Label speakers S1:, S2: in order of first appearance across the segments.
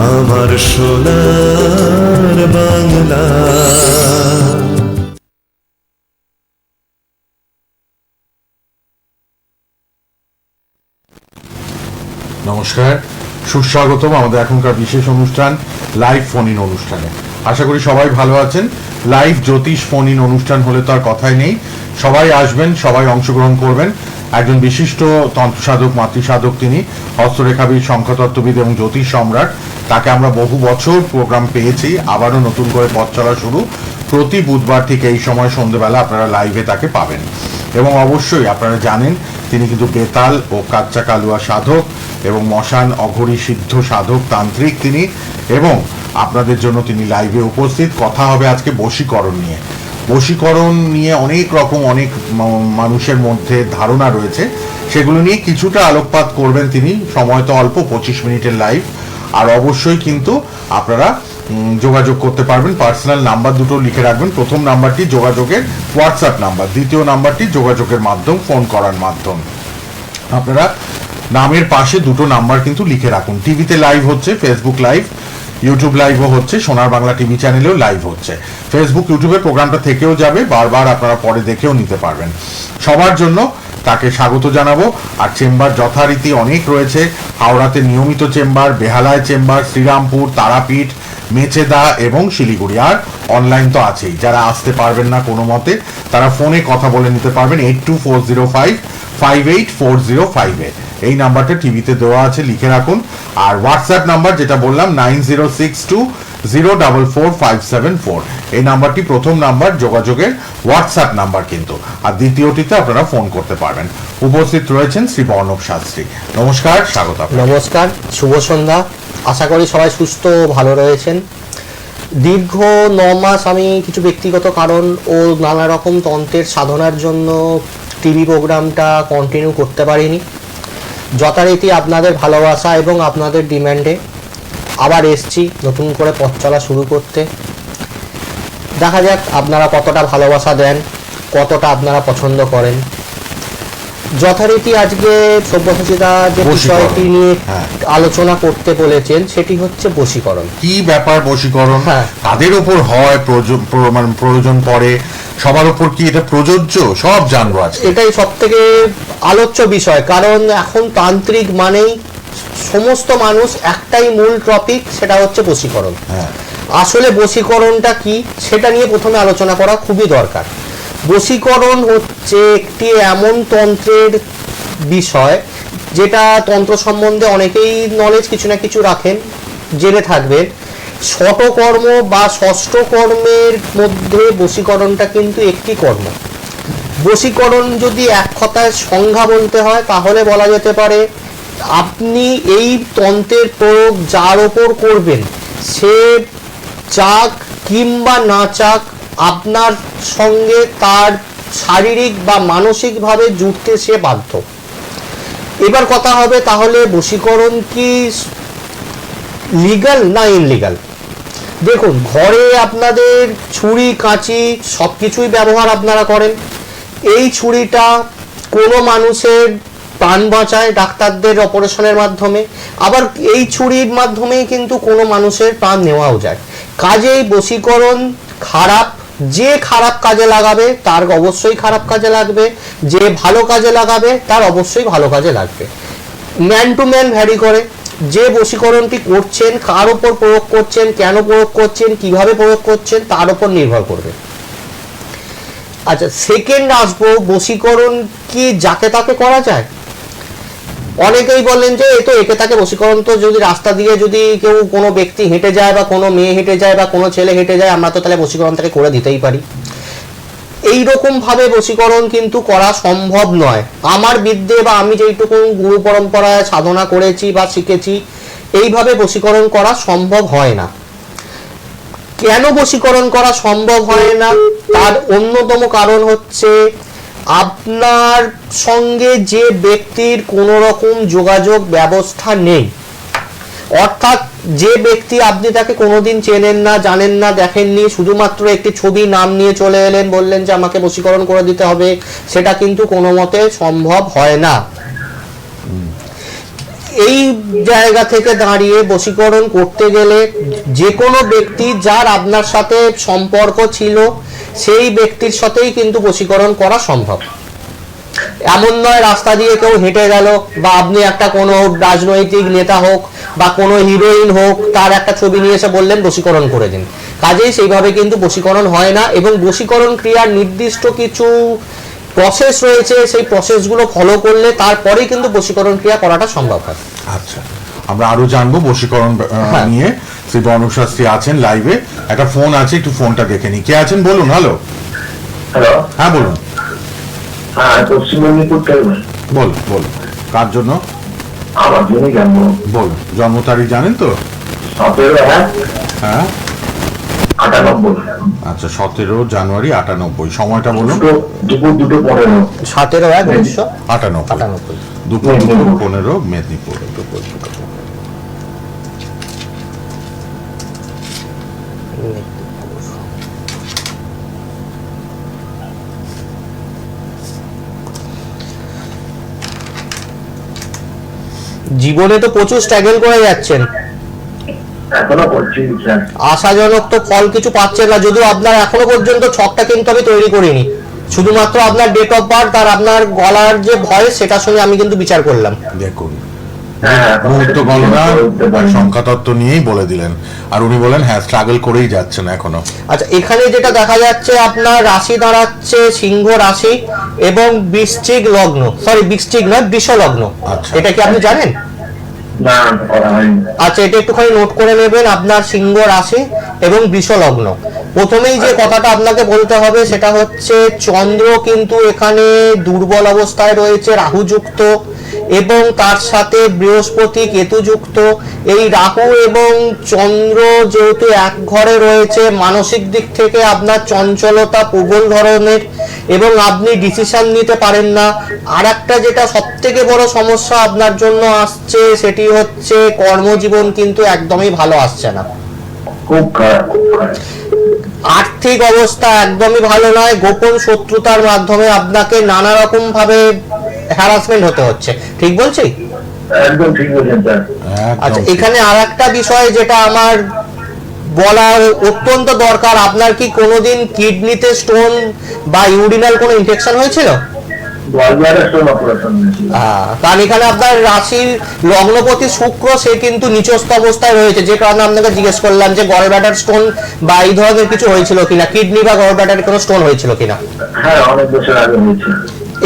S1: আমার সোনার বাংলা।
S2: নমস্কার, সুস্বাগতম আমাদের এখনকার বিশেষ অনুষ্ঠান লাইভ ফোন ইন অনুষ্ঠানে। আশা করি সবাই ভালো আছেন। লাইভ জ্যোতিষ ফোন ইন অনুষ্ঠান হলে তো আর কথাই নেই, সবাই আসবেন, সবাই অংশগ্রহণ করবেন। একজন বিশিষ্ট তন্ত্রসাধক, মাতৃসাধক, তিনি হস্তরেখাবিদ, সংখ্যাতত্ত্ববিদ এবং জ্যোতিষ সম্রাট। তাকে আমরা বহু বছর প্রোগ্রাম পেয়েছি, আবারও নতুন করে পথ চলা শুরু। প্রতি বুধবার ঠিক এই সময় সন্ধ্যেবেলা আপনারা লাইভে তাকে পাবেন। এবং অবশ্যই আপনারা জানেন তিনি কিন্তু বেতাল ও কাচ্চা কালুয়া সাধক এবং মশান অঘরী সিদ্ধ সাধক তান্ত্রিক তিনি, এবং আপনাদের জন্য তিনি লাইভে উপস্থিত। কথা হবে আজকে বশীকরণ নিয়ে। বশীকরণ নিয়ে অনেক রকম অনেক মানুষের মধ্যে ধারণা রয়েছে, সেগুলো নিয়ে কিছুটা আলোকপাত করবেন তিনি। সময় তো অল্প, 25 মিনিটের লাইভ। আর অবশ্যই কিন্তু আপনারা যোগাযোগ করতে পারবেন। পার্সোনাল নাম্বার দুটো লিখে রাখবেন। প্রথম নাম্বারটি যোগাযোগের হোয়াটসঅ্যাপ নাম্বার, দ্বিতীয় নাম্বারটি যোগাযোগের মাধ্যম, ফোন করার মাধ্যম। আপনারা নামের পাশে দুটো নাম্বার কিন্তু লিখে রাখুন। টিভিতে লাইভ হচ্ছে, ফেসবুক লাইভ, ইউটিউব লাইভও হচ্ছে, সোনার বাংলা টিভি চ্যানেলেও লাইভ হচ্ছে। ফেসবুক ইউটিউবে প্রোগ্রামটা থেকেও যাবে, বারবার আপনারা পরে দেখেও নিতে পারবেন। সবার জন্য তাকে স্বাগত জানাবো। আর চেম্বার যথারীতি অনেক রয়েছে। হাওড়াতে নিয়মিত চেম্বার, বেহালায় চেম্বার, শ্রীরামপুর, তারাপীঠ, মেচেদা এবং শিলিগুড়ি। আর অনলাইন তো আছেই। যারা আসতে পারবেন না কোনো মতে, তারা ফোনে কথা বলে নিতে পারবেন 8240558405-এ। এই নাম্বারটা টিভিতে দেওয়া আছে, লিখে রাখুন। আর হোয়াটসঅ্যাপ নাম্বার যেটা বললাম 9062044574, এই নাম্বারটি প্রথম নাম্বার যোগাযোগের হোয়াটসঅ্যাপ নাম্বার কিন্তু। আর দ্বিতীয়টিতে আপনারা ফোন করতে পারবেন। উপস্থিত রয়েছেন শ্রী বর্ণব শাস্ত্রী। নমস্কার, স্বাগত।
S3: নমস্কার, শুভ সন্ধ্যা। আশা করি সবাই সুস্থ ও ভালো রয়েছেন। দীর্ঘ 9 মাস আমি কিছু ব্যক্তিগত কারণ ও নানা রকম তন্ত্রের সাধনার জন্য টিভি প্রোগ্রামটা কন্টিনিউ করতে পারিনি। যথারীতি আপনাদের ভালোবাসা এবং আপনাদের ডিম্যান্ডে আবার এসছি নতুন করে পথ চলা শুরু করতে। দেখা যাক আপনারা কতটা ভালোবাসা দেন, কতটা আপনারা পছন্দ করেন। যথারীতি আজকে সব্যসাচীদা যে বিষয়টি নিয়ে আলোচনা করতে বলেছেন সেটি হচ্ছে বশীকরণ।
S2: কি ব্যাপার বশীকরণ? কাদের উপর হয়, প্রয়োজন পড়ে, সবার উপর কি এটা প্রযোজ্য, সব জানবো আজকে।
S3: এটাই সব থেকে আলোচ্য বিষয়, কারণ এখন তান্ত্রিক মানেই সমস্ত মানুষ একটাই মূল টপিক, সেটা হচ্ছে বশীকরণ। আসলে বশীকরণটা কি সেটা নিয়ে প্রথমে আলোচনা করা খুবই দরকার। বশীকরণ হচ্ছে একটি এমন তন্ত্রের বিষয় যেটা তন্ত্র সম্বন্ধে অনেকেই নলেজ কিছু না কিছু রাখেন, জেনে থাকবেন। ষটকর্ম বা ষষ্ঠ কর্মের মধ্যে বশীকরণটা কিন্তু একটি কর্ম। বশীকরণ যদি এক কথায় সংজ্ঞা বলতে হয় তাহলে বলা যেতে পারে আপনি এই তন্ত্রের প্রয়োগ যার ওপর করবেন, সে চাক কিংবা না চাক, আপনার সঙ্গে তার শারীরিক বা মানসিকভাবে জুড়তে সে বাধ্য। এবার কথা হবে তাহলে বশীকরণ কি লিগ্যাল না ইনলিগ্যাল? দেখুন, ঘরে আপনাদের ছুরি কাঁচি সব কিছুই ব্যবহার আপনারা করেন। এই ছুরিটা কোনো মানুষের প্রাণ বাঁচায় ডাক্তারদের অপারেশনের মাধ্যমে, আবার এই ছুরির মাধ্যমেই কিন্তু কোনো মানুষের প্রাণ নেওয়াও যায়। কাজেই বশীকরণ খারাপ। যে খারাপ কাজে লাগাবে তার অবশ্যই খারাপ কাজে লাগবে, যে ভালো কাজে লাগাবে তার অবশ্যই ভালো কাজে লাগবে। ম্যান টু ম্যান ভ্যারি করে। যে বশীকরণটি করছেন, কার ওপর প্রয়োগ করছেন, কেন প্রয়োগ করছেন, কিভাবে প্রয়োগ করছেন, তার উপর নির্ভর করবে। আচ্ছা, সেকেন্ড আসবো, বশীকরণ কি যাকে তাকে করা যায়? অনেকেই বলেন যে এই তো একে তাকে বশীকরণ, তো যদি রাস্তা দিয়ে যদি কেউ কোনো ব্যক্তি হেঁটে যায় বা কোনো মেয়ে হেঁটে যায় বা কোনো ছেলে হেঁটে যায়, আমরা তো তাহলে বশীকরণ তাকে করে দিতেই পারি। এইরকম ভাবে বশীকরণ কিন্তু করা সম্ভব নয়। আমার বিদ্যে বা আমি যেইটুকু গুরু পরম্পরায় সাধনা করেছি বা শিখেছি, এইভাবে বশীকরণ করা সম্ভব হয় না। কেন বশীকরণ করা সম্ভব হয় না তার অন্যতম কারণ হচ্ছে আপনার সঙ্গে যে ব্যক্তির কোনো রকম যোগাযোগ ব্যবস্থা নেই। অর্থাৎ যে ব্যক্তি আপনি তাকে কোনোদিন চেনেন না, জানেন না, দেখেননি, শুধুমাত্র একটি ছবি নাম নিয়ে চলে এলেন, বললেন যে আমাকে বশীকরণ করে দিতে হবে, সেটা কিন্তু কোনো মতে সম্ভব হয় না। এই জায়গা থেকে দাঁড়িয়ে বশীকরণ করতে গেলে যে কোনো ব্যক্তি যার আপনার সাথে সম্পর্ক ছিল সেই ব্যক্তির সাথেই কিন্তু বশীকরণ করা সম্ভব। এমন নয় রাস্তা দিয়ে কেউ হেঁটে গেল বা আপনি একটা কোনো রাজনৈতিক নেতা হোক বা কোনো হিরোইন হোক তার একটা ছবি নিয়ে এসে বললেন বশীকরণ করে দিন, কাজেই সেইভাবে কিন্তু বশীকরণ হয় না। এবং বশীকরণ ক্রিয়ার নির্দিষ্ট কিছু প্রসেস রয়েছে, সেই প্রসেসগুলো ফলো করলে তারপরেই কিন্তু বশীকরণ ক্রিয়া করাটা সম্ভব হয়।
S2: আচ্ছা, আমরা আরো জানবো বশীকরণ নিয়ে। শ্রী বর্ণব শাস্ত্রী আছেন লাইভে, একটা ফোন আছে, একটু ফোনটা দেখে নি। কে আছেন বলুন। হ্যালো।
S4: হ্যালো,
S2: হ্যাঁ বলুন।
S4: হ্যাঁ, পশ্চিম মেদিনীপুর থেকে
S2: বল বল, কার জন্য?
S4: আমার জন্য জানবো।
S2: বল, জন্ম তারিখ জানেন তো?
S4: 17
S2: হ্যাঁ
S4: 98।
S2: আচ্ছা, 17 জানুয়ারি 98। সময়টা বলুন।
S4: দুপুর 2:15।
S3: 17/1/1998।
S2: দুপুর 2:15 মেদিনীপুর।
S3: জীবনে তো প্রচুর স্ট্রাগল করে যাচ্ছেন,
S4: এখনো করছি স্যার।
S3: আশাজনক তো ফল কিছু পাচ্ছেন না, যদিও আপনার এখনো পর্যন্ত ছকটা কিন্তু আমি তৈরি করিনি। শুধুমাত্র আপনার ডেট অফ বার্থ আর আপনার গলার যে ভয়েস সেটা শুনে আমি কিন্তু বিচার করলাম।
S2: দেখুন,
S4: হ্যাঁ,
S2: মুহূর্ত গণনা আর সংখ্যা তত্ত্ব নিয়েই বলে দিলেন, আর উনি বলেন হ্যাঁ স্ট্রাগল করেই যাচ্ছেন এখনো।
S3: আচ্ছা, এখানে যেটা দেখা যাচ্ছে আপনার রাশি দাঁড়াচ্ছে সিংহ রাশি এবং বৃশ্চিক লগ্ন, সরি বৃশ্চিক নয় বৃষ লগ্ন।
S2: আচ্ছা।
S3: এটা কি আপনি জানেন?
S4: না, করা হয়নি।
S3: আচ্ছা, এটা একটুখানি নোট করে নেবেন, আপনার সিংহ রাশি এবং বৃষ লগ্ন। প্রথমেই যে কথাটা আপনাকে বলতে হবে সেটা হচ্ছে চন্দ্র কিন্তু এখানে দুর্বল অবস্থায় রয়েছে, রাহুযুক্ত, এবং তার সাথে বৃহস্পতি কেতুযুক্ত। এই রাহু এবং চন্দ্র যেহেতু এক ঘরে রয়েছে, মানসিক দিক থেকে আপনার চঞ্চলতা প্রবল ধরনের এবং আপনি ডিসিশন নিতে পারেন না। আর একটা যেটা সব থেকে বড় সমস্যা আপনার জন্য আসছে সেটি হচ্ছে কর্মজীবন কিন্তু একদমই ভালো আসছে না,
S4: খুব খারাপ, খুব খারাপ।
S3: আর্থিক অবস্থা একদমই ভালো নয়, গোপন শত্রুতার মাধ্যমে আপনাকে নানা রকম ভাবে হ্যারাসমেন্ট হতে হচ্ছে। ঠিক বলছি?
S4: একদম ঠিক বলছেন স্যার।
S3: আচ্ছা, এখানে আর একটা বিষয় যেটা আমার বলা অত্যন্ত দরকার, আপনার কি কোনোদিন কিডনিতে স্টোন বা ইউরিনাল কোনো ইনফেকশন হয়েছিল?
S4: গলব্লাডার স্টোন অপারেশন হয়েছিল।
S3: কারণ এখানে আপনার রাশির লগ্নপতি শুক্র সে কিন্তু নিচস্থ অবস্থায় রয়েছে, যে কারণে আপনাকে জিজ্ঞেস করলাম যে গলব্লাডার স্টোন বা এই ধরনের কিছু হয়েছিল কিনা, কিডনি বা গলব্লাডারে কোনো স্টোন হয়েছিল কিনা।
S4: হ্যাঁ, অনেক বছর আগে হয়েছে।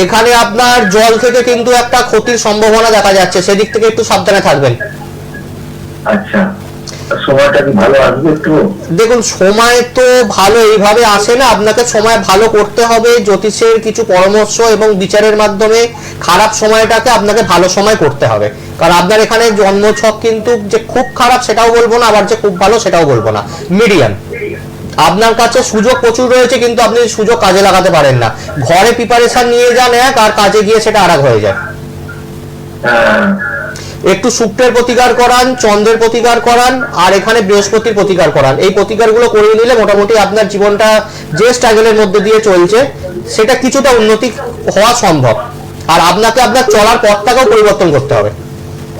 S3: এখানে আপনার জল থেকে কিন্তু একটা ক্ষতির সম্ভাবনা দেখা যাচ্ছে, সেদিক থেকে একটু সাবধানে থাকবেন।
S4: আচ্ছা, সময়টা কি ভালো আসবে একটু?
S3: দেখুন, সময় তো ভালো এইভাবে আসে না, আপনাকে সময় ভালো করতে হবে জ্যোতিষের কিছু পরামর্শ এবং বিচারের মাধ্যমে খারাপ সময়টাকে আপনাকে ভালো সময় করতে হবে। কারণ আপনার এখানে জন্মছক কিন্তু যে খুব খারাপ সেটাও বলবো না, আবার যে খুব ভালো সেটাও বলবো না, মিডিয়াম। আপনার কাছে সুযোগ প্রচুর রয়েছে কিন্তু আপনি সুযোগ কাজে লাগাতে পারেন না। ঘরে প্রিপারেশন নিয়ে যান এক, আর কাজে গিয়ে সেটা আরেক হয়ে যায়।
S4: হ্যাঁ,
S3: একটু শুক্রের প্রতিকার করান, চন্দ্রের প্রতিকার করান, আর এখানে বৃহস্পতির প্রতিকার করান। এই প্রতিকারগুলো করিয়ে নিলে মোটামুটি আপনার জীবনটা যে স্ট্রাগলের মধ্যে দিয়ে চলছে সেটা কিছুটা উন্নতি হওয়া সম্ভব। আর আপনাকে আপনার চলার পথটাকেও পরিবর্তন করতে হবে।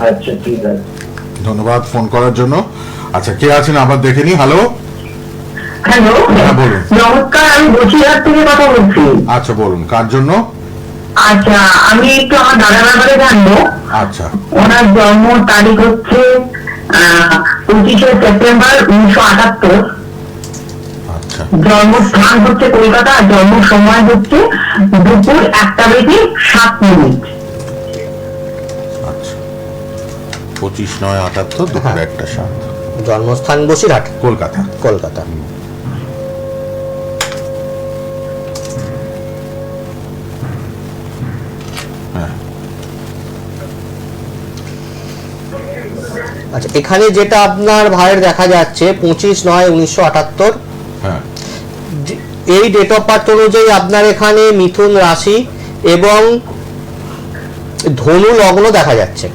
S4: আচ্ছা, ঠিক আছে।
S2: ধন্যবাদ ফোন করার জন্য। আচ্ছা, কে আছেন আবার দেখে নি। হ্যালো।
S5: হ্যালো,
S2: হ্যাঁ বলুন।
S5: নমস্কার, আমি বসিরহাট থেকে কথা বলছি।
S2: আচ্ছা বলুন, কার জন্য?
S5: আচ্ছা, আমি একটু আমার দাদার ব্যাপারে জানবো।
S2: আচ্ছা।
S5: ওনার জন্ম তারিখ হচ্ছে 25শে সেপ্টেম্বর 1978।
S2: আচ্ছা।
S5: জন্মস্থান হচ্ছে কলকাতা, আর জন্ম সময় হচ্ছে দুপুর 1:07।
S2: আচ্ছা, 25/9/78 দুপুর 1:07।
S3: জন্মস্থান বসিরহাট,
S2: কলকাতা।
S3: কলকাতা।
S2: হ্যাঁ।
S3: আচ্ছা, এখানে যেটা আপনার ভাইয়ের দেখা যাচ্ছে 25/9/1978,
S2: হ্যাঁ।
S3: এই ডেট অফ বার্থ অনুযায়ী আপনার এখানে মিথুন রাশি এবং ধনু লগ্ন দেখা যাচ্ছে।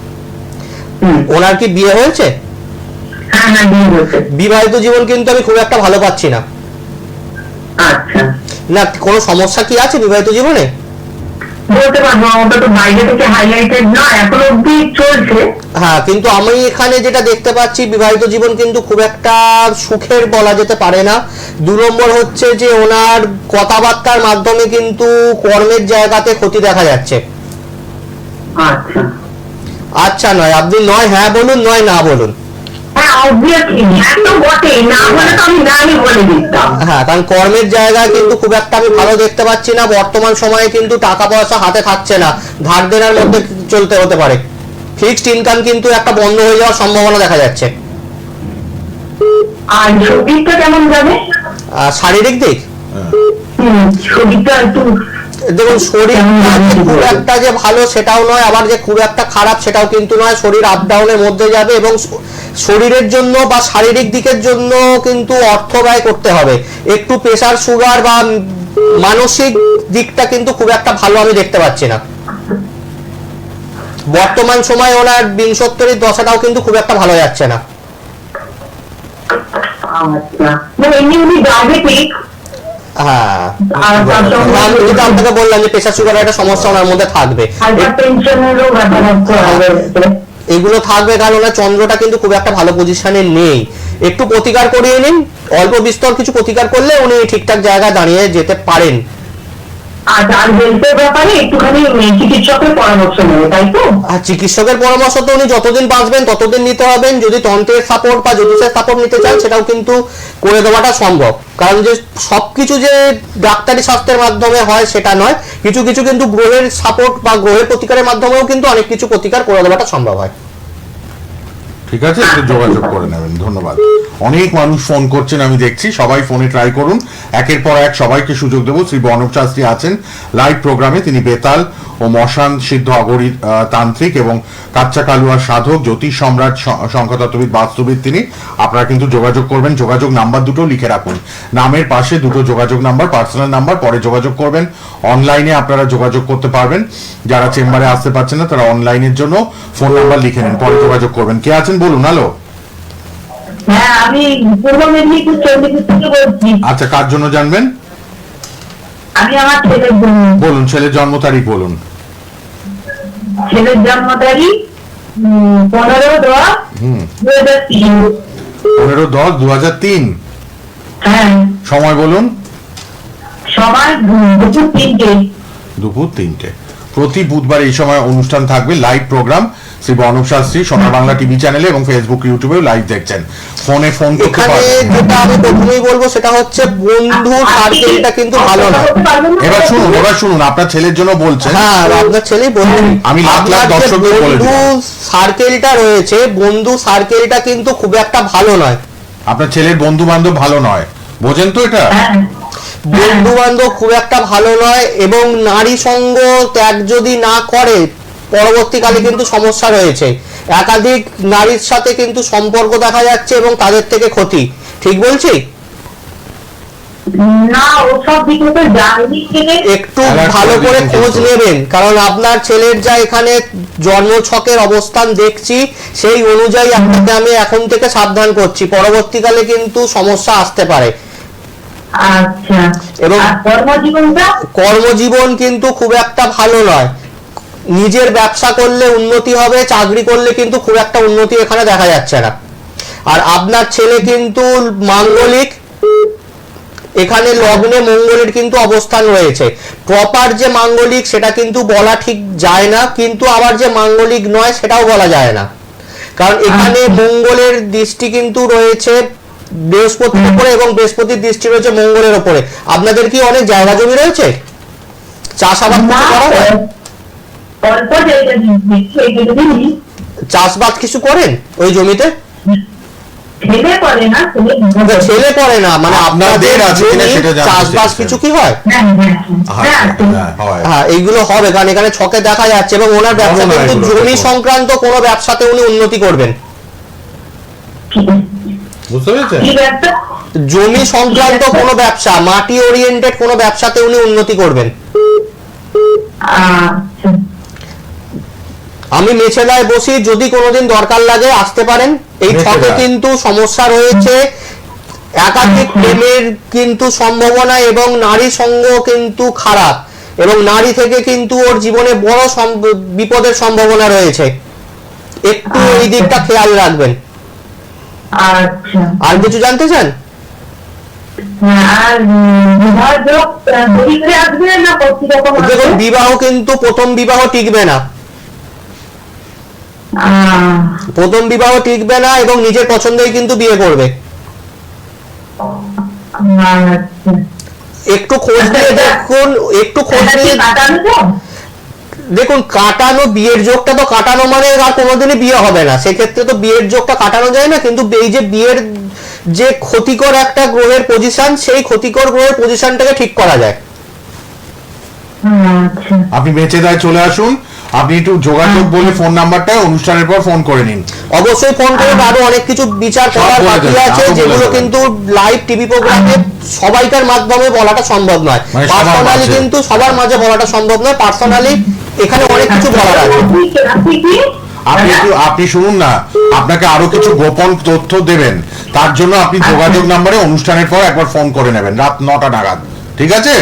S3: ওনার কি বিয়ে হয়েছে?
S5: হ্যাঁ হ্যাঁ, বিয়ে হয়েছে।
S3: বিবাহিত জীবন কিন্তু আমি খুব একটা ভালো পাচ্ছি না।
S5: আচ্ছা,
S3: না, কোনো সমস্যা কি আছে বিবাহিত জীবনে?
S5: বলতে পারবো না, ওটা তো বাইরে থেকে হাইলাইটেড নয়, এখন অব্দি চলছে।
S3: হ্যাঁ, কিন্তু আমি এখানে যেটা দেখতে পাচ্ছি, বিবাহিত জীবন কিন্তু খুব একটা সুখের বলা যেতে পারে না। 2 নম্বর হচ্ছে যে ওনার কথাবার্তার মাধ্যমে কিন্তু কর্মের জায়গাতে ক্ষতি দেখা যাচ্ছে।
S5: আচ্ছা
S3: আচ্ছা নয়, আপনি নয় হ্যাঁ বলুন, নয় না বলুন।
S5: হ্যাঁ, অবভিয়াসলি হ্যাঁ তো বটে, না বলে তো আমি নাই বলে দিতাম।
S3: হ্যাঁ, কারণ কর্মের জায়গায় কিন্তু খুব একটা আমি ভালো দেখতে পাচ্ছি না। বর্তমান সময়ে কিন্তু টাকা পয়সা হাতে থাকছে না, ধার দেনার মধ্যে চলতে হতে পারে। ফিক্সড ইনকাম কিন্তু একটা বন্ধ হয়ে যাওয়ার সম্ভাবনা দেখা যাচ্ছে।
S5: আর শরীরটা কেমন যাবে?
S3: আর শারীরিক দিক,
S5: শরীরটা একটু
S3: দেখুন শরীর খুব একটা যে ভালো সেটাও নয়, আবার যে খুব একটা খারাপ সেটাও কিন্তু নয়। শরীর আপ ডাউনের মধ্যে যাবে এবং শরীরের জন্য বা শারীরিক দিকের জন্য কিন্তু অর্থ ব্যয় করতে হবে। একটু প্রেসার, সুগার বা মানসিক দিকটা কিন্তু খুব একটা ভালো আমি দেখতে পাচ্ছি না। বর্তমান সময়ে ওনার বিংশোত্তরীর দশাটাও কিন্তু খুব একটা ভালো যাচ্ছে না।
S5: আচ্ছা, মানে এমনি উনি ডায়াবেটিক।
S3: হ্যাঁ,
S5: আর তার সঙ্গে
S3: আমি যেটা আপনাকে বললাম যে প্রেসার সুগারের একটা সমস্যা ওনার মধ্যে থাকবে।
S5: হাইপার টেনশনেরও ব্যাপার আছে।
S3: এগুলো থাকবে কারণ ওনার চন্দ্রটা কিন্তু খুব একটা ভালো পজিশনে নেই। একটু প্রতিকার করিয়ে নিন, অল্প বিস্তর কিছু প্রতিকার করলে উনি ঠিকঠাক জায়গায় দাঁড়িয়ে যেতে পারেন।
S5: আর তার হেলথের ব্যাপারে একটুখানি চিকিৎসকের পরামর্শ নেবে, তাই তো?
S3: আর চিকিৎসকের পরামর্শ তো উনি যতদিন বাঁচবেন ততদিন নিতে হবেন। যদি তন্ত্রের সাপোর্ট বা জ্যোতিষের সাপোর্ট নিতে চান সেটাও কিন্তু করে দেওয়াটা সম্ভব। কারণ যে সবকিছু যে ডাক্তারি শাস্ত্রের মাধ্যমে হয় সেটা নয়, কিছু কিছু কিন্তু গ্রহের সাপোর্ট বা গ্রহের প্রতিকারের মাধ্যমেও কিন্তু অনেক কিছু প্রতিকার করে দেওয়াটা সম্ভব হয়।
S2: ঠিক আছে, একটু যোগাযোগ করে নেবেন। ধন্যবাদ। অনেক মানুষ ফোন করছেন, আমি দেখছি। সবাই ফোনে ট্রাই করুন, একের পর এক সবাইকে সুযোগ দেবো। শ্রী বর্ণব শাস্ত্রী আছেন লাইভ প্রোগ্রামে। তিনি বেতাল ও মশান সিদ্ধ অগরী তান্ত্রিক এবং কাচ্চা কালুয়া সাধক, জ্যোতিষ সম্রাট, সংখ্যাতত্ত্ববিদ, বাস্তুবিদ তিনি। আপনারা কিন্তু যোগাযোগ করবেন। যোগাযোগ নাম্বার দুটো লিখে রাখুন, নামের পাশে দুটো যোগাযোগ নাম্বার, পার্সোনাল নাম্বার, পরে যোগাযোগ করবেন। অনলাইনে আপনারা যোগাযোগ করতে পারবেন। যারা চেম্বারে আসতে পারছেন না তারা অনলাইনের জন্য ফোন নাম্বার লিখে নিন, পরে যোগাযোগ করবেন। কে আছেন বলুন। হ্যালো।
S5: হ্যাঁ, আমি পূর্ব মেদিনীপুর চণ্ডীপুর থেকে বলছি।
S2: আচ্ছা, কার জন্য জানবেন?
S5: আমি আমার ছেলের জন্য।
S2: বলুন, ছেলের জন্ম তারিখ বলুন।
S5: ছেলের জন্ম তারিখ 15/10/2003।
S2: 15/10/2003।
S5: হ্যাঁ,
S2: সময় বলুন।
S5: সময় দুপুর 3টে।
S2: দুপুর 3টে। প্রতি বুধবার এই সময় অনুষ্ঠান থাকবে, লাইভ প্রোগ্রাম। শ্রী বর্ণব শাস্ত্রী সোনার বাংলা টিভি চ্যানেলে এবং ফেসবুক, ইউটিউবেও লাইভ দেখছেন। ফোনে ফোন করতে
S3: এখানে
S2: পারবেন।
S3: যেটা আমি প্রথমেই বলবো সেটা হচ্ছে বন্ধু সার্কেলটা কিন্তু ভালো না।
S2: এবার শুনুন, আপনার ছেলের জন্য বলছেন।
S3: হ্যাঁ, আপনার ছেলেই বলুন।
S2: আমি লাখ লাখ
S3: আপনার যে
S2: দর্শকদের বলে
S3: বন্ধু
S2: দিলাম।
S3: সার্কেলটা রয়েছে, বন্ধু সার্কেলটা কিন্তু খুব একটা ভালো নয়।
S2: আপনার ছেলের বন্ধু বান্ধব ভালো নয়, বোঝেন তো এটা?
S3: বন্ধু বান্ধব খুব একটা ভালো নয় এবং নারী সঙ্গ ত্যাগ যদি না করে পরবর্তীকালে কিন্তু সমস্যা রয়েছে। একাধিক নারীর সাথে কিন্তু সম্পর্ক দেখা যাচ্ছে এবং তাদের থেকে ক্ষতি। ঠিক বলছি?
S5: না, ওসব দিকে তো জানি ছেলে।
S3: একটু ভালো করে খোঁজ নেবেন, কারণ আপনার ছেলের যা এখানে জন্মছকের অবস্থান দেখছি সেই অনুযায়ী আপনাকে আমি এখন থেকে সাবধান করছি। পরবর্তীকালে কিন্তু সমস্যা আসতে পারে।
S5: আচ্ছা,
S3: এবং
S5: আর কর্মজীবনটা?
S3: কর্মজীবন কিন্তু খুব একটা ভালো নয়। নিজের ব্যবসা করলে উন্নতি হবে, চাকরি করলে কিন্তু খুব একটা উন্নতি এখানে দেখা যাচ্ছে না। আর আপনার ছেলে কিন্তু মাঙ্গলিক, এখানে লগ্নে মঙ্গলের কিন্তু অবস্থান রয়েছে। প্রপার যে মাঙ্গলিক সেটা কিন্তু বলা ঠিক যায় না, কিন্তু আবার যে মাঙ্গলিক নয় সেটাও বলা যায় না। কারণ এখানে মঙ্গলের দৃষ্টি কিন্তু রয়েছে বৃহস্পতির উপরে এবং বৃহস্পতির দৃষ্টি রয়েছে মঙ্গলের উপরে। আপনাদের কি অনেক জায়গা জমি রয়েছে? চাষাবাদ কিছু করা হয়?
S5: অল্প জায়গা দিচ্ছি।
S3: চাষবাদ কিছু করেন ওই জমিতে?
S5: ছেলে করে না,
S3: ছেলে করে না, মানে আপনাদের
S2: আছে কিনা সেটা জানতে
S3: চাষবাস
S2: চাইছেন।
S3: কিছু কি হয়? হ্যাঁ, এইগুলো হবে, কারণ এখানে ছকে দেখা যাচ্ছে এবং ওনার ব্যবসা
S2: বলো না
S3: কিন্তু
S2: এগুলো,
S3: জমি
S2: দেখো।
S3: সংক্রান্ত কোনো ব্যবসাতে উনি উন্নতি করবেন।
S2: বুঝতে পেরেছেন?
S3: জমি সংক্রান্ত কোনো ব্যবসা, মাটি ওরিয়েন্টেড কোনো ব্যবসাতে উনি উন্নতি করবেন। আমি মেছেলায় বসি, যদি কোনোদিন দরকার লাগে আসতে পারেন। এই ছকে কিন্তু সমস্যা রয়েছে, একাধিক প্রেমের কিন্তু সম্ভাবনা এবং নারী সঙ্গ কিন্তু খারাপ। এবং নারী থেকে কিন্তু ওর জীবনে বড় বিপদের সম্ভাবনা রয়েছে, একটু এই দিকটা খেয়াল রাখবেন।
S5: আচ্ছা,
S3: আর কিছু জানতে চান?
S5: আর বিবাহ যোগ দেরি করে আসবে না প্রতিরকম
S3: দেখুন, বিবাহ কিন্তু প্রথম বিবাহ টিকবে না, প্রথম বিবাহ টিকবে না এবং নিজের পছন্দেই কিন্তু বিয়ে করবে। একটু খোঁজ নিয়ে দেখুন, একটু খোঁজ নিয়ে দেখুন। কাটানো, বিয়ের যোগটা তো কাটানো মানে আর কোনোদিনই বিয়ে হবে না, সেক্ষেত্রে তো বিয়ের যোগটা কাটানো যায় না। কিন্তু এই যে বিয়ের যে ক্ষতিকর একটা গ্রহের পজিশন, সেই ক্ষতিকর গ্রহের পজিশনটাকে ঠিক করা যায়।
S2: আপনি মেচেদায় চলে আসুন, আপনি একটু যোগাযোগ বলে ফোন নাম্বারটা অনুষ্ঠানের পর ফোন করে নিন।
S3: অবশ্যই ফোন করুন, আরো অনেক কিছু বিচার করার বাকি আছে যেগুলো কিন্তু লাইভ টিভি প্রোগ্রামে সবাইকার মাধ্যমে বলাটা সম্ভব নয়, পার্সোনালি কিন্তু সবার মাঝে বলাটা সম্ভব নয়। পার্সোনালি এখানে অনেক কিছু বলার আছে।
S2: আপনি শুনুন না, আপনাকে আরো কিছু গোপন তথ্য দেবেন, তার জন্য আপনি যোগাযোগ নাম্বারে অনুষ্ঠানের পর একবার ফোন করে নেবেন রাত 9টা নাগাদ, ঠিক আছে?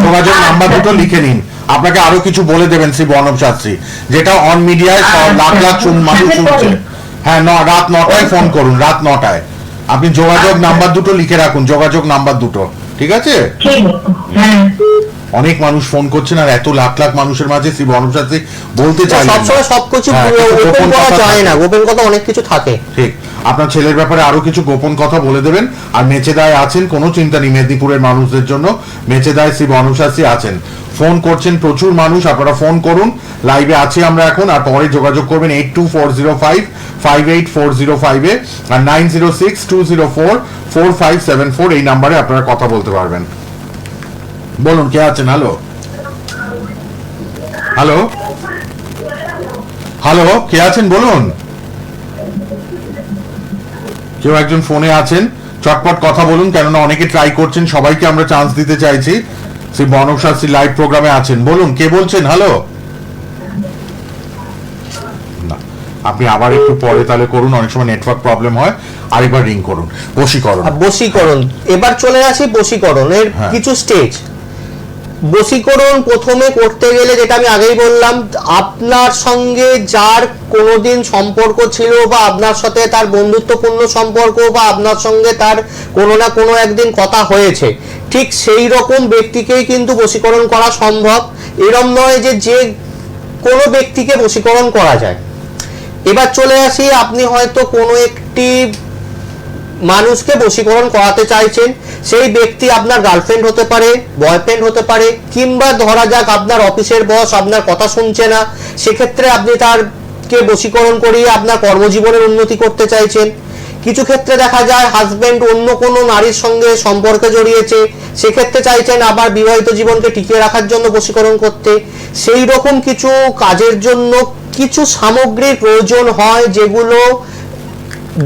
S2: যোগাযোগ নাম্বার দুটো লিখে নিন, আপনাকে আরো কিছু বলে দেবেন শ্রী বর্ণব শাস্ত্রী, যেটা অন মিডিয়ায় লাখ লাখ মানুষ শুনছে। হ্যাঁ, রাত 9টায় ফোন করুন, রাত 9টায়। আপনি যোগাযোগ নাম্বার দুটো লিখে রাখুন, যোগাযোগ নাম্বার দুটো, ঠিক আছে? অনেক মানুষ ফোন করছেন আর এত লাখ লাখ মানুষের মাঝে শ্রী বর্ণব শাস্ত্রী বলতে চাই
S3: সবসময় সবকিছু ওপেন করা যায় না, গোপন কথা অনেক কিছু থাকে।
S2: ঠিক, আপনার ছেলের ব্যাপারে আরো কিছু গোপন কথা বলে দেবেন। আর মেচেদায় আছেন, কোনো চিন্তা নেই, মেদিনীপুরের মানুষদের জন্য মেচেদায় শ্রী বর্ণব শাস্ত্রী আছেন। ফোন করছেন প্রচুর মানুষ, আপনারা ফোন করুন, লাইভে আছি আমরা এখন। আর পরে যোগাযোগ করবেন 8240558405 এ আর 9062044574 এই নাম্বারে আপনারা কথা বলতে পারবেন। বলুন, কে আছেন? হ্যালো হ্যালো হ্যালো, কে আছেন বলুন? কেউ একজন ফোনে আছেন, চটপট কথা বলুন, কেননা অনেকে ট্রাই করছেন, সবাইকে আমরা চান্স দিতে চাইছি। শ্রী বর্ণব শাস্ত্রী লাইভ প্রোগ্রামে আছেন, বলুন কে বলছেন? হ্যালো, না, আপনি আবার একটু পরে তাহলে করুন, অনেক সময় নেটওয়ার্ক প্রবলেম হয়। আরেকবার রিং করুন। বশীকরণ,
S3: এবার চলে আসি বশীকরণের কিছু স্টেজ। বশীকরণ প্রথমে করতে গেলে, যেটা আমি আগেই বললাম, আপনার সঙ্গে যার কোনোদিন সম্পর্ক ছিল বা আপনার সাথে তার বন্ধুত্বপূর্ণ সম্পর্ক বা আপনার সঙ্গে তার কোনো না কোনো একদিন কথা হয়েছে, ঠিক সেই রকম ব্যক্তিকেই কিন্তু বশীকরণ করা সম্ভব। এরম নয় যে কোনো ব্যক্তিকে বশীকরণ করা যায়। এবার চলে আসি, আপনি হয়তো কোনো একটি মানুষকে বশীকরণ করাতে চাইছেন, সেই ব্যক্তি আপনার গার্লফ্রেন্ড হতে পারে, বয়ফ্রেন্ড হতে পারে, কিংবা ধরা যাক আপনার অফিসের বস আপনার কথা শুনছে না, সেক্ষেত্রে আপনি তারকে বশীকরণ করিয়ে আপনার কর্মজীবনের উন্নতি করতে চাইছেন। কিছু ক্ষেত্রে দেখা যায় হাজবেন্ড অন্য কোনো নারীর সঙ্গে সম্পর্কে জড়িয়েছে, সেক্ষেত্রে চাইছেন আবার বিবাহিত জীবনকে টিকিয়ে রাখার জন্য বশীকরণ করতে। সেই রকম কিছু কাজের জন্য কিছু সামগ্রীর প্রয়োজন হয়, যেগুলো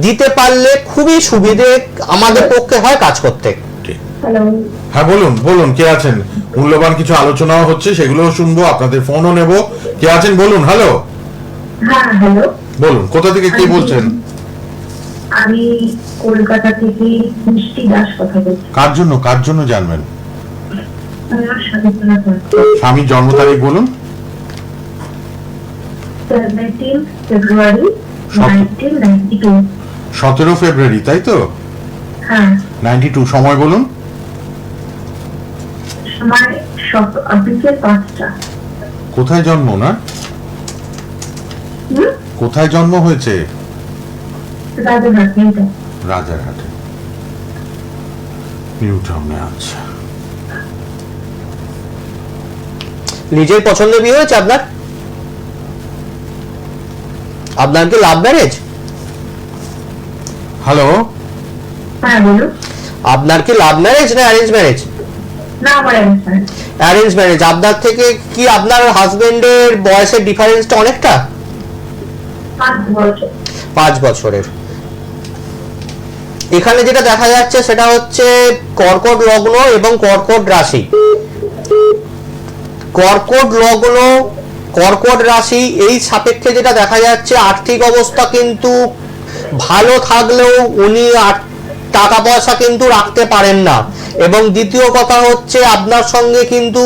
S3: দিতে পারলে খুবই সুবিধে আমাদের পক্ষে হয় কাজ করতে।
S2: হ্যাঁ, বলুন বলুন, কে আছেন? মূল্যবান কিছু আলোচনাও হচ্ছে, সেগুলোও শুনবো, আপনাদের ফোনও নেব। কে আছেন বলুন? হ্যালো, বলুন, কোথা থেকে কে বলছেন?
S5: আমি কলকাতা থেকে মিষ্টি দাস কথা বলছি।
S2: কার জন্য জানবেন? স্বামীর জন্ম তারিখ বলুন।
S5: 17 ফেব্রুয়ারি 1992।
S2: 17 ফেব্রুয়ারি, তাই তো?
S5: হ্যাঁ।
S2: 92। সময় বলুন।
S5: সময় বিকেল 5টা।
S2: কোথায় জন্ম না? কোথায় জন্ম হয়েছে? রাজারহাটে, নিউ টাউনে। আচ্ছা,
S3: নিজের পছন্দের বিয়ে হয়েছে আপনার? আপনার কি লাভ ম্যারেজ?
S2: হ্যালো,
S5: হ্যাঁ বলুন।
S3: আপনার কি লাভ ম্যারেজ না অ্যারেঞ্জ ম্যারেজ?
S5: না, আমার
S3: অ্যারেঞ্জ ম্যারেজ। আপনার থেকে কি আপনার হাজবেন্ডের বয়সের ডিফারেন্সটা অনেকটা? 5 বছরের। এখানে যেটা দেখা যাচ্ছে সেটা হচ্ছে কর্কট লগ্ন এবং কর্কট রাশি। কর্কট লগ্ন, কর্কট রাশি, এই সাপেক্ষে যেটা দেখা যাচ্ছে আর্থিক অবস্থা কিন্তু ভালো থাকলেও উনি টাকা পয়সা কিন্তু রাখতে পারেন না। এবং দ্বিতীয় কথা হচ্ছে আপনার সঙ্গে কিন্তু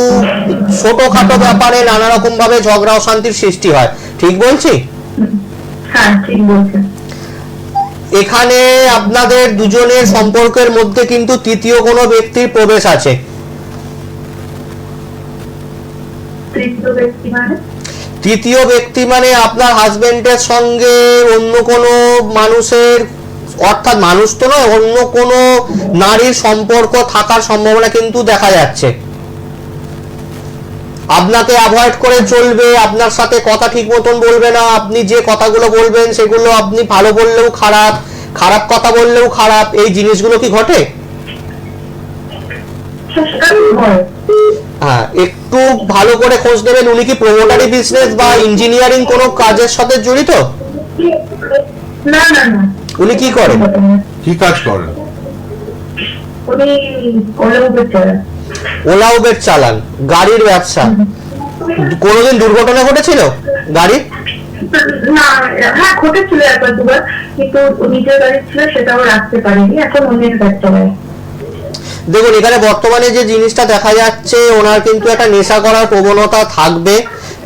S3: ছোটখাটো ব্যাপারে নানা রকম ভাবে ঝগড়া অশান্তির সৃষ্টি হয়, ঠিক বলছি?
S5: হ্যাঁ ঠিক বলছেন।
S3: এখানে আপনাদের দুজনের সম্পর্কের মধ্যে কিন্তু তৃতীয় কোনো ব্যক্তির প্রবেশ আছে।
S5: তৃতীয় ব্যক্তি মানে?
S3: তৃতীয় ব্যক্তি মানে আপনার হাজবেন্ডের সঙ্গে অন্য কোনো মানুষের, অর্থাৎ মানুষ তো নয়, অন্য কোনো নারীর সম্পর্ক থাকার সম্ভাবনা কিন্তু দেখা যাচ্ছে। আপনাকে অ্যাভয়েড করে চলবে, আপনার সাথে কথা ঠিক মতন বলবে না, আপনি যে কথাগুলো বলবেন সেগুলো আপনি ভালো বললেও খারাপ, খারাপ কথা বললেও খারাপ, এই জিনিসগুলো কি ঘটে? হ্যাঁ, একটু ভালো করে খোঁজ নেবেন। উনি কি প্রমোটারি বিজনেস বা ইঞ্জিনিয়ারিং কোনো কাজের সাথে জড়িত?
S5: না না না।
S3: উনি কি করেন?
S2: কি কাজ করেন?
S5: উনি ওলা উবের চালান।
S3: ওলা উবের চালান, গাড়ির ব্যবসা। কোনোদিন দুর্ঘটনা ঘটেছিল গাড়ির?
S5: না, হ্যাঁ ঘটেছিল একবার দুবার, কিন্তু নিজের গাড়ি ছিল সেটাও রাখতে পারিনি, এখন অন্যের গাড়ি চালায়।
S3: দেখুন, এখানে বর্তমানে যে জিনিসটা দেখা যাচ্ছে, ওনার কিন্তু একটা নেশা করার প্রবণতা থাকবে।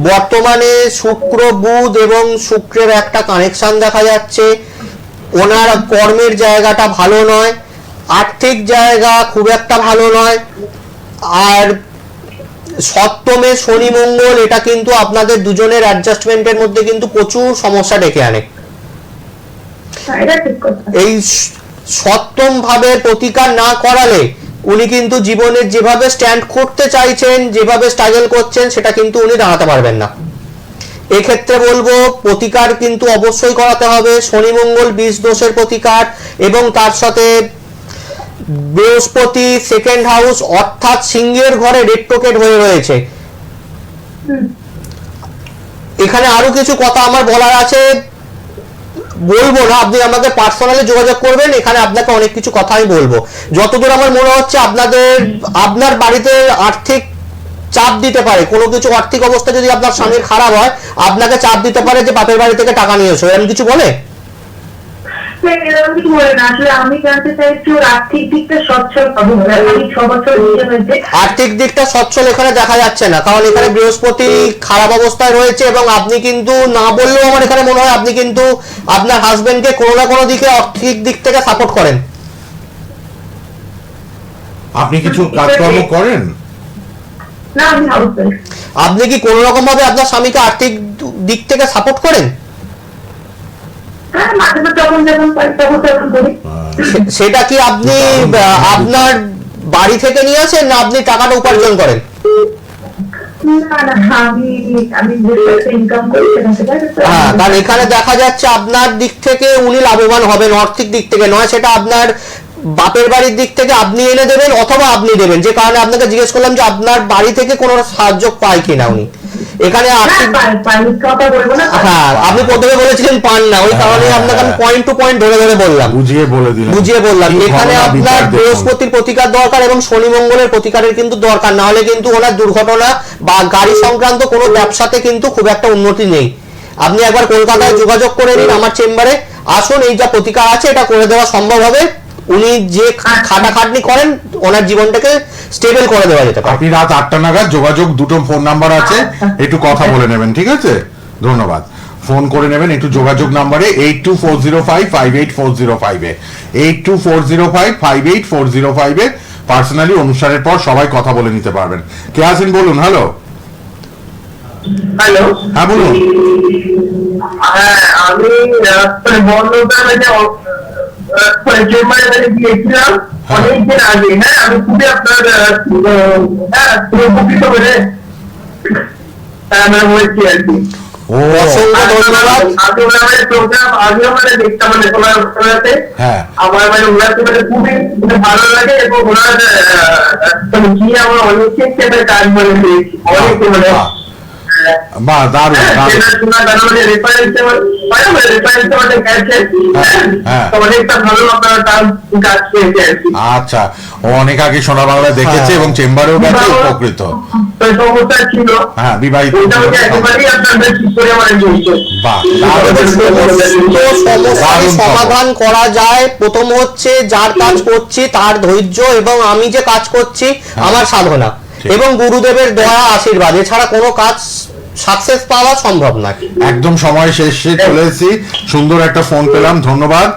S3: বর্তমানে শুক্র বুধ এবং শুক্রের একটা কানেকশন দেখা যাচ্ছে। ওনার কর্মের জায়গাটা ভালো নয়, আর্থিক জায়গা খুব একটা ভালো নয়, আর সপ্তমে শনি মঙ্গল, এটা কিন্তু আপনাদের দুজনের অ্যাডজাস্টমেন্টের মধ্যে কিন্তু প্রচুর সমস্যা ডেকে আনে। এই সপ্তম ভাবের প্রতিকার না করালে উনি কিন্তু জীবনে যেভাবে স্ট্যান্ড করতে চাইছেন, যেভাবে স্ট্রাগল করছেন, সেটা কিন্তু উনি দাঁড়াতে পারবেন না। এক্ষেত্রে বলবো প্রতিকার কিন্তু অবশ্যই করাতে হবে, শনি মঙ্গল বীজ দোষের প্রতিকার, এবং তার সাথে বৃহস্পতি সেকেন্ড হাউস অর্থাৎ সিংহের ঘরে রেট্রোগেট হয়ে রয়েছে। এখানে আরো কিছু কথা আমার বলার আছে, বলবো না, আপনি আমাকে পার্সোনালি যোগাযোগ করবেন, এখানে আপনাকে অনেক কিছু কথা আমি বলবো। যতদূর আমার মনে হচ্ছে আপনার বাড়িতে আর্থিক চাপ দিতে পারে, কোনো কিছু আর্থিক অবস্থা যদি আপনার স্বামীর খারাপ হয়, আপনাকে চাপ দিতে পারে যে বাপের বাড়ি থেকে টাকা নিয়ে এসো, এরকম কিছু বলে?
S5: আমি জানতে চাইছি ওর আর্থিক দিকটা সচ্ছল পাবো। আমি 6 বছর বিয়ে হয়েছে।
S3: আর্থিক দিকটা সচ্ছল এখানে দেখা যাচ্ছে না, কারণ এখানে বৃহস্পতি খারাপ অবস্থায় রয়েছে, এবং আপনি কিন্তু না বললেও আমার এখানে মনে হয় আপনি কিন্তু আপনার হাজবেন্ডকে কোনো না কোনো দিকে আর্থিক দিক থেকে সাপোর্ট করেন।
S2: আপনি কিছু কাজকর্ম করেন?
S5: না, আমি হাউসওয়াইফ।
S3: আপনি কি কোনো রকম ভাবে আপনার স্বামীকে আর্থিক দিক থেকে সাপোর্ট করেন?
S5: হ্যাঁ, মাঝে মাঝে যখন যখন পাই তখন তখন করি।
S3: সেটা কি আপনি আপনার বাড়ি থেকে নিয়ে আসেন, না আপনি টাকাটা উপার্জন করেন?
S5: না না, আমি ইনকাম করি সেখান থেকে।
S3: হ্যাঁ, কারণ এখানে দেখা যাচ্ছে আপনার দিক থেকে উনি লাভবান হবেন, আর্থিক দিক থেকে নয়, সেটা আপনার বাপের বাড়ির দিক থেকে আপনি এনে দেবেন অথবা আপনি দেবেন, যে কারণে আপনাকে জিজ্ঞেস করলাম যে আপনার বাড়ি থেকে কোনো সাহায্য পায় কিনা উনি। এখানে আর্থিক, হ্যাঁ আপনি প্রথমে বলেছিলেন পান না, ওই কারণে আপনাকে আমি পয়েন্ট টু পয়েন্ট ধরে ধরে বললাম, বুঝিয়ে বললাম। এখানে আপনার বৃহস্পতির প্রতিকার দরকার এবং শনি মঙ্গলের প্রতিকারের কিন্তু দরকার, না হলে কিন্তু ওনার দুর্ঘটনা বা গাড়ি সংক্রান্ত কোনো ব্যবসাতে কিন্তু খুব একটা উন্নতি নেই। আপনি একবার কলকাতায় যোগাযোগ করে নিন, আমার চেম্বারে আসুন, এই যা প্রতিকার আছে এটা করে দেওয়া সম্ভব হবে। উনি যে খাটাখাটনি করেন, ওনার জীবনটাকে স্টেবল করে দেওয়া যেতে পারে।
S2: আপনি রাত 8টা নাগাদ যোগাযোগ, দুটো ফোন নাম্বার আছে, একটু কথা বলে নেবেন, ঠিক আছে? ধন্যবাদ। ফোন করে নেবেন একটু যোগাযোগ নাম্বারে 8240558405 8240558405 পার্সোনালি অনুষ্ঠানের পর সবাই কথা বলে নিতে পারবেন। কে আছেন বলুন? হ্যালো।
S4: হ্যালো,
S2: হ্যাঁ বলুন।
S4: হ্যাঁ আমি চেম্বারে গিয়েছিলাম অনেকদিন আগে। হ্যাঁ, আমি খুবই আপনার উপকৃত হয়ে হয়েছি আর কি। আমার মানে ওনাকে মানে খুবই ভালো লাগে, এবং ওনার কি আমার অনেক কাজ মানে পেয়েছি, অনেক মানে
S2: বাহ, দারুণ
S4: হ্যাঁ,
S2: দারুণ।
S4: সেটা শোনা তারপরে রেফারেন্সে আমাদের গেছে,
S2: হ্যাঁ।
S4: তো অনেকটা ভালো আপনারা তার কাজ পেয়েছে আর কি।
S2: আচ্ছা, ও অনেক আগে সোনা বাংলা দেখেছে
S3: হ্যাঁ।
S2: এবং চেম্বারেও গেছে, উপকৃত।
S4: তো সমস্যা ছিল,
S2: হ্যাঁ, বিবাহিত।
S4: ওইটা ওকে একেবারেই আপনাদের ঠিক করে আমার বলছে।
S2: বাহ, দারুণ।
S3: সমস্ত সমস্যার
S2: দারুণ খবর।
S3: সমাধান করা যায়। প্রথম হচ্ছে যার কাজ করছি তার ধৈর্য, এবং আমি যে কাজ করছি আমার সাধনা
S2: ঠিক।
S3: এবং গুরুদেবের দয়া আশীর্বাদ, এছাড়া কোনো কাজ সাকসেস পাওয়া সম্ভব না।
S2: একদম সময় শেষে চলে এসেছি, সুন্দর একটা ফোন পেলাম, ধন্যবাদ।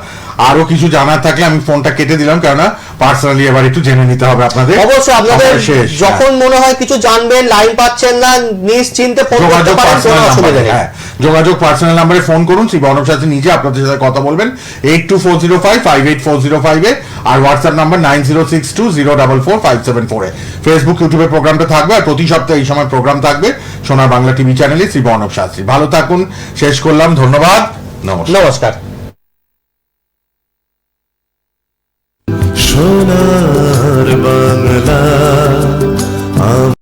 S2: আরো কিছু জানার থাকলে আমি ফোনটা কেটে দিলাম, কেননা পার্সোনালি এবার একটু জেনে নিতে হবে আপনাদের।
S3: অবশ্যই আপনাদের
S2: সময় শেষ,
S3: যখন মনে হয় কিছু জানবেন, লাইন পাচ্ছেন না, নিশ্চিন্তে ফোন করতে
S2: যোগাযোগ
S3: পারেন, কোনো
S2: পার্সোনাল
S3: অসুবিধা
S2: নাম্বারে,
S3: নেই।
S2: হ্যাঁ, যোগাযোগ পার্সোনাল নাম্বারে ফোন করুন। শ্রী বর্ণব শাস্ত্রী নিজে আপনাদের সাথে কথা বলবেন 8240558405 এ, আর হোয়াটসঅ্যাপ নাম্বার 9062044574 এ। ফেসবুক ইউটিউবে প্রোগ্রামটা থাকবে, আর প্রতি সপ্তাহে এই সময় প্রোগ্রাম থাকবে সোনার বাংলা টিভি চ্যানেলে শ্রী বর্ণব শাস্ত্রী। ভালো থাকুন, শেষ করলাম, ধন্যবাদ, নমস্কার।
S3: নমস্কার।
S1: সোনার বাংলা।